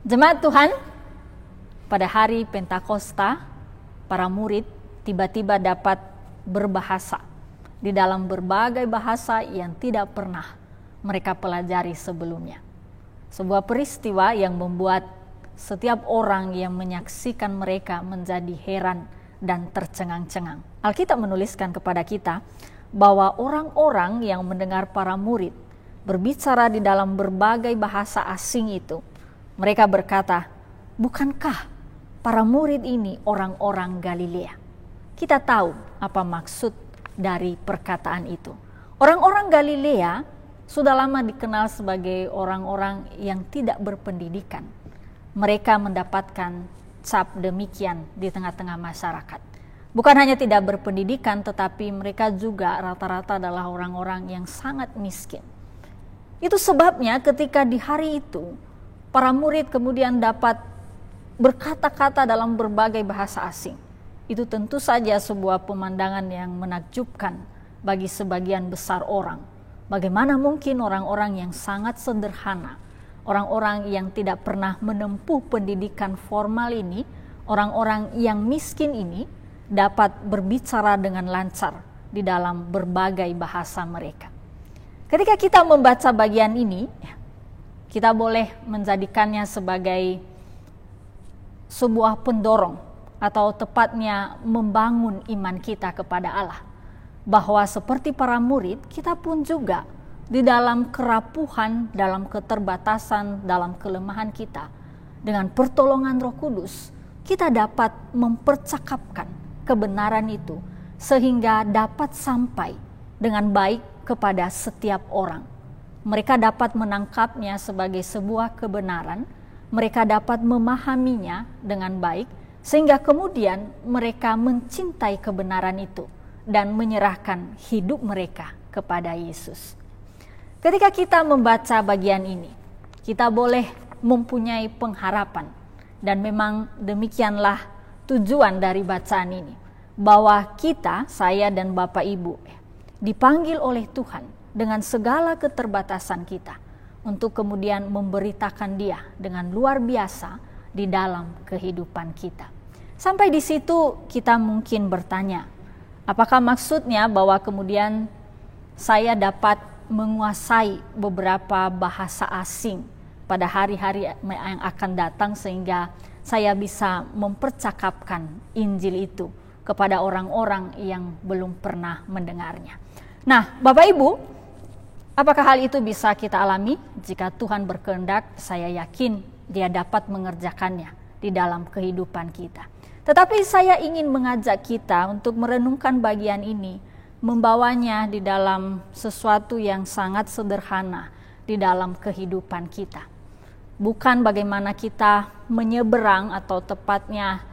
Jemaat Tuhan, pada hari Pentakosta, para murid tiba-tiba dapat berbahasa di dalam berbagai bahasa yang tidak pernah mereka pelajari sebelumnya. Sebuah peristiwa yang membuat setiap orang yang menyaksikan mereka menjadi heran dan tercengang-cengang. Alkitab menuliskan kepada kita bahwa orang-orang yang mendengar para murid berbicara di dalam berbagai bahasa asing itu, mereka berkata, "Bukankah para murid ini orang-orang Galilea?" Kita tahu apa maksud dari perkataan itu. Orang-orang Galilea sudah lama dikenal sebagai orang-orang yang tidak berpendidikan. Mereka mendapatkan cap demikian di tengah-tengah masyarakat. Bukan hanya tidak berpendidikan, tetapi mereka juga rata-rata adalah orang-orang yang sangat miskin. Itu sebabnya ketika di hari itu, para murid kemudian dapat berkata-kata dalam berbagai bahasa asing. Itu tentu saja sebuah pemandangan yang menakjubkan bagi sebagian besar orang. Bagaimana mungkin orang-orang yang sangat sederhana, orang-orang yang tidak pernah menempuh pendidikan formal ini, orang-orang yang miskin ini dapat berbicara dengan lancar di dalam berbagai bahasa mereka. Ketika kita membaca bagian ini, kita boleh menjadikannya sebagai sebuah pendorong atau tepatnya membangun iman kita kepada Allah. Bahwa seperti para murid, kita pun juga di dalam kerapuhan, dalam keterbatasan, dalam kelemahan kita, dengan pertolongan Roh Kudus, kita dapat mempercakapkan kebenaran itu sehingga dapat sampai dengan baik kepada setiap orang. Mereka dapat menangkapnya sebagai sebuah kebenaran, mereka dapat memahaminya dengan baik, sehingga kemudian mereka mencintai kebenaran itu dan menyerahkan hidup mereka kepada Yesus. Ketika kita membaca bagian ini, kita boleh mempunyai pengharapan, dan memang demikianlah tujuan dari bacaan ini, bahwa kita, saya dan Bapak Ibu, dipanggil oleh Tuhan dengan segala keterbatasan kita untuk kemudian memberitakan Dia dengan luar biasa di dalam kehidupan kita. Sampai di situ kita mungkin bertanya, apakah maksudnya bahwa kemudian saya dapat menguasai beberapa bahasa asing pada hari-hari yang akan datang sehingga saya bisa mempercakapkan Injil itu kepada orang-orang yang belum pernah mendengarnya. Nah, Bapak Ibu, apakah hal itu bisa kita alami? Jika Tuhan berkehendak, saya yakin Dia dapat mengerjakannya di dalam kehidupan kita. Tetapi saya ingin mengajak kita untuk merenungkan bagian ini, membawanya di dalam sesuatu yang sangat sederhana di dalam kehidupan kita. Bukan bagaimana kita menyeberang atau tepatnya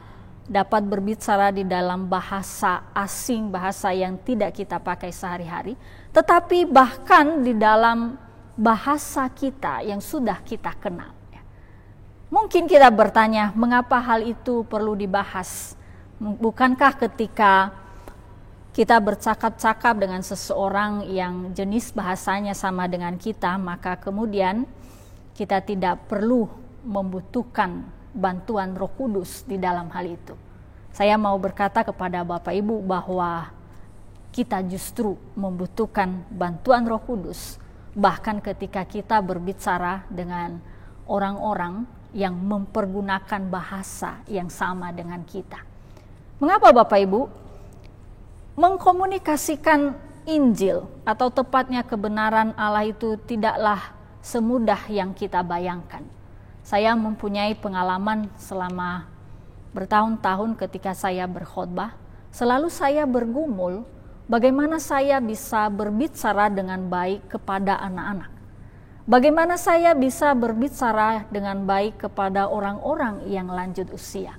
dapat berbicara di dalam bahasa asing, bahasa yang tidak kita pakai sehari-hari, tetapi bahkan di dalam bahasa kita yang sudah kita kenal. Mungkin kita bertanya, mengapa hal itu perlu dibahas? Bukankah ketika kita bercakap-cakap dengan seseorang yang jenis bahasanya sama dengan kita, maka kemudian kita tidak perlu membutuhkan bantuan Roh Kudus di dalam hal itu. Saya mau berkata kepada Bapak Ibu bahwa kita justru membutuhkan bantuan Roh Kudus bahkan ketika kita berbicara dengan orang-orang yang mempergunakan bahasa yang sama dengan kita. Mengapa Bapak Ibu? Mengkomunikasikan Injil atau tepatnya kebenaran Allah itu tidaklah semudah yang kita bayangkan. Saya mempunyai pengalaman selama bertahun-tahun ketika saya berkhotbah. Selalu saya bergumul bagaimana saya bisa berbicara dengan baik kepada anak-anak. Bagaimana saya bisa berbicara dengan baik kepada orang-orang yang lanjut usia.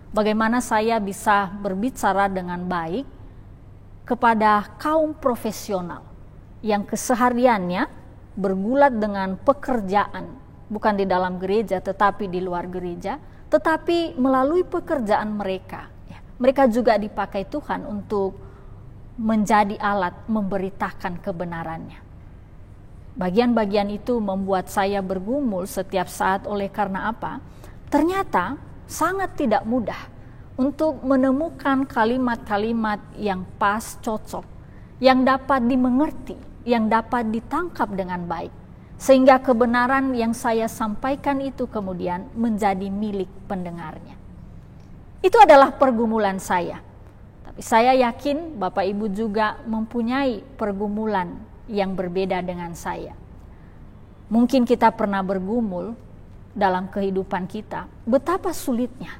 Bagaimana saya bisa berbicara dengan baik kepada kaum profesional yang kesehariannya bergulat dengan pekerjaan. Bukan di dalam gereja tetapi di luar gereja, tetapi melalui pekerjaan mereka, mereka juga dipakai Tuhan untuk menjadi alat memberitakan kebenarannya. Bagian-bagian itu membuat saya bergumul setiap saat. Oleh karena apa? Ternyata sangat tidak mudah untuk menemukan kalimat-kalimat yang pas, cocok, yang dapat dimengerti, yang dapat ditangkap dengan baik, sehingga kebenaran yang saya sampaikan itu kemudian menjadi milik pendengarnya. Itu adalah pergumulan saya. Tapi saya yakin Bapak Ibu juga mempunyai pergumulan yang berbeda dengan saya. Mungkin kita pernah bergumul dalam kehidupan kita, betapa sulitnya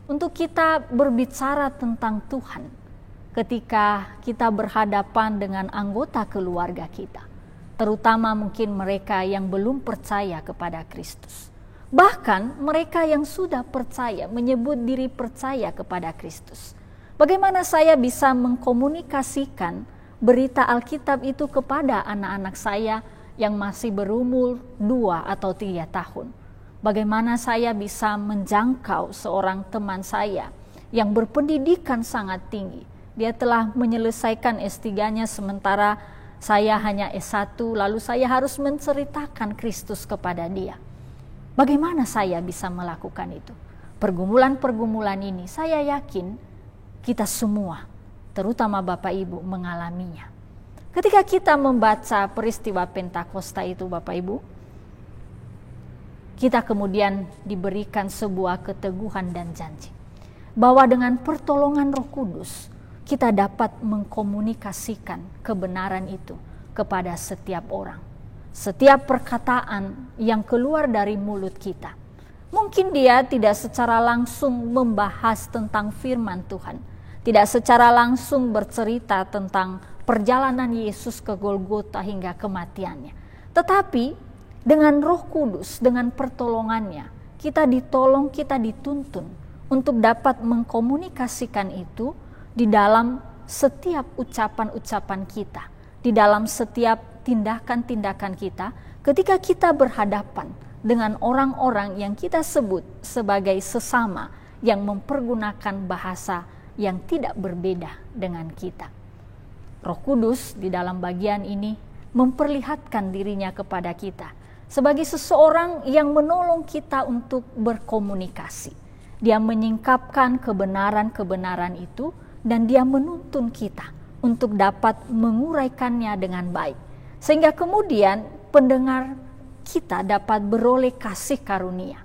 untuk kita berbicara tentang Tuhan ketika kita berhadapan dengan anggota keluarga kita, terutama mungkin mereka yang belum percaya kepada Kristus. Bahkan mereka yang sudah percaya, menyebut diri percaya kepada Kristus. Bagaimana saya bisa mengkomunikasikan berita Alkitab itu kepada anak-anak saya yang masih berumur 2 atau 3 tahun? Bagaimana saya bisa menjangkau seorang teman saya yang berpendidikan sangat tinggi? Dia telah menyelesaikan S3-nya sementara saya hanya S1, lalu saya harus menceritakan Kristus kepada dia. Bagaimana saya bisa melakukan itu? Pergumulan-pergumulan ini saya yakin kita semua, terutama Bapak Ibu, mengalaminya. Ketika kita membaca peristiwa Pentakosta itu Bapak Ibu, kita kemudian diberikan sebuah keteguhan dan janji bahwa dengan pertolongan Roh Kudus kita dapat mengkomunikasikan kebenaran itu kepada setiap orang. Setiap perkataan yang keluar dari mulut kita, mungkin dia tidak secara langsung membahas tentang firman Tuhan, tidak secara langsung bercerita tentang perjalanan Yesus ke Golgota hingga kematiannya. Tetapi dengan Roh Kudus, dengan pertolongannya, kita ditolong, kita dituntun untuk dapat mengkomunikasikan itu di dalam setiap ucapan-ucapan kita, di dalam setiap tindakan-tindakan kita ketika kita berhadapan dengan orang-orang yang kita sebut sebagai sesama yang mempergunakan bahasa yang tidak berbeda dengan kita. Roh Kudus di dalam bagian ini memperlihatkan dirinya kepada kita sebagai seseorang yang menolong kita untuk berkomunikasi. Dia menyingkapkan kebenaran-kebenaran itu dan dia menuntun kita untuk dapat menguraikannya dengan baik. Sehingga kemudian pendengar kita dapat beroleh kasih karunia.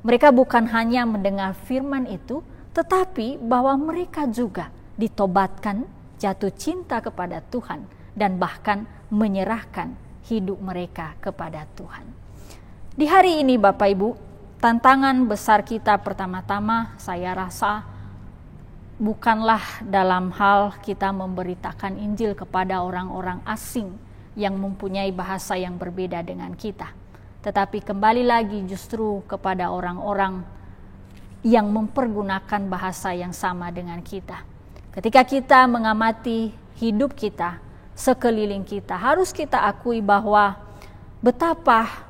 Mereka bukan hanya mendengar firman itu, tetapi bahwa mereka juga ditobatkan, jatuh cinta kepada Tuhan, dan bahkan menyerahkan hidup mereka kepada Tuhan. Di hari ini Bapak Ibu, tantangan besar kita pertama-tama saya rasa bukanlah dalam hal kita memberitakan Injil kepada orang-orang asing yang mempunyai bahasa yang berbeda dengan kita, tetapi kembali lagi justru kepada orang-orang yang mempergunakan bahasa yang sama dengan kita. Ketika kita mengamati hidup kita, sekeliling kita, harus kita akui bahwa betapa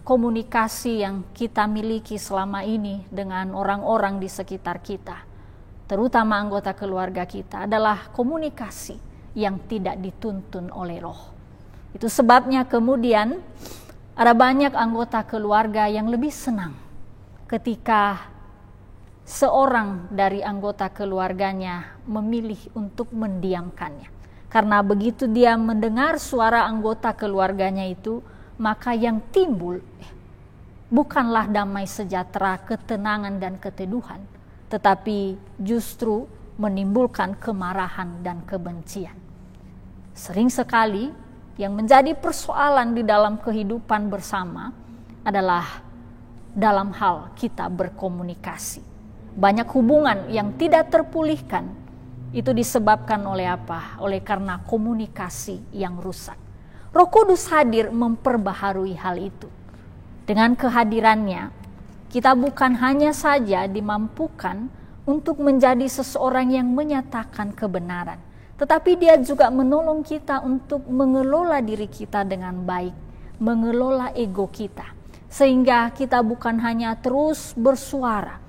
komunikasi yang kita miliki selama ini dengan orang-orang di sekitar kita, terutama anggota keluarga kita, adalah komunikasi yang tidak dituntun oleh Roh. Itu sebabnya kemudian ada banyak anggota keluarga yang lebih senang ketika seorang dari anggota keluarganya memilih untuk mendiamkannya. Karena begitu dia mendengar suara anggota keluarganya itu, maka yang timbul bukanlah damai sejahtera, ketenangan dan keteduhan, tetapi justru menimbulkan kemarahan dan kebencian. Sering sekali yang menjadi persoalan di dalam kehidupan bersama adalah dalam hal kita berkomunikasi. Banyak hubungan yang tidak terpulihkan itu disebabkan oleh apa? Oleh karena komunikasi yang rusak. Roh Kudus hadir memperbaharui hal itu. Dengan kehadirannya, kita bukan hanya saja dimampukan untuk menjadi seseorang yang menyatakan kebenaran, tetapi dia juga menolong kita untuk mengelola diri kita dengan baik, mengelola ego kita, sehingga kita bukan hanya terus bersuara,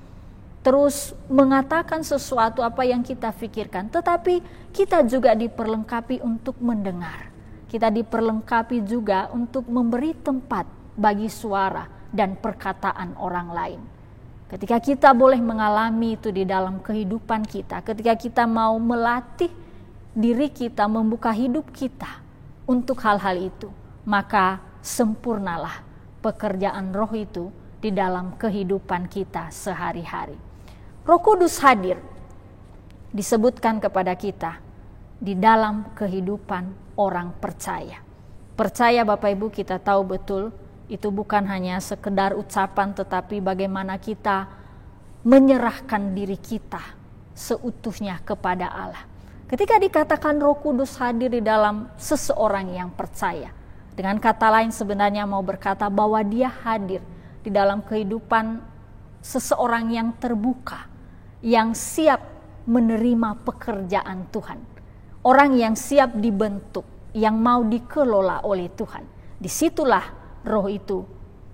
terus mengatakan sesuatu apa yang kita pikirkan, tetapi kita juga diperlengkapi untuk mendengar. kita diperlengkapi juga untuk memberi tempat bagi suara dan perkataan orang lain. Ketika kita boleh mengalami itu di dalam kehidupan kita, ketika kita mau melatih diri kita, membuka hidup kita untuk hal-hal itu, maka sempurnalah pekerjaan Roh itu di dalam kehidupan kita sehari-hari. Roh Kudus hadir, disebutkan kepada kita di dalam kehidupan orang percaya. Percaya Bapak Ibu, kita tahu betul itu bukan hanya sekedar ucapan, tetapi bagaimana kita menyerahkan diri kita seutuhnya kepada Allah. Ketika dikatakan Roh Kudus hadir di dalam seseorang yang percaya, dengan kata lain sebenarnya mau berkata bahwa dia hadir di dalam kehidupan seseorang yang terbuka, yang siap menerima pekerjaan Tuhan. Orang yang siap dibentuk, yang mau dikelola oleh Tuhan. Disitulah Roh itu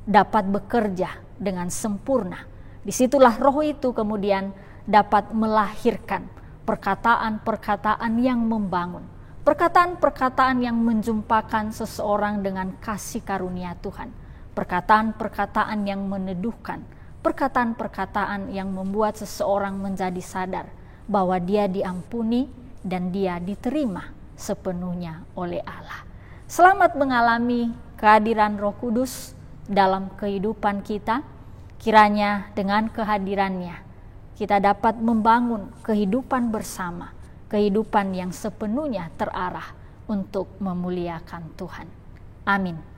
dapat bekerja dengan sempurna. Disitulah Roh itu kemudian dapat melahirkan perkataan-perkataan yang membangun, perkataan-perkataan yang menjumpakan seseorang dengan kasih karunia Tuhan, perkataan-perkataan yang meneduhkan, perkataan-perkataan yang membuat seseorang menjadi sadar bahwa dia diampuni dan dia diterima sepenuhnya oleh Allah. Selamat mengalami kehadiran Roh Kudus dalam kehidupan kita. Kiranya dengan kehadirannya kita dapat membangun kehidupan bersama, kehidupan yang sepenuhnya terarah untuk memuliakan Tuhan. Amin.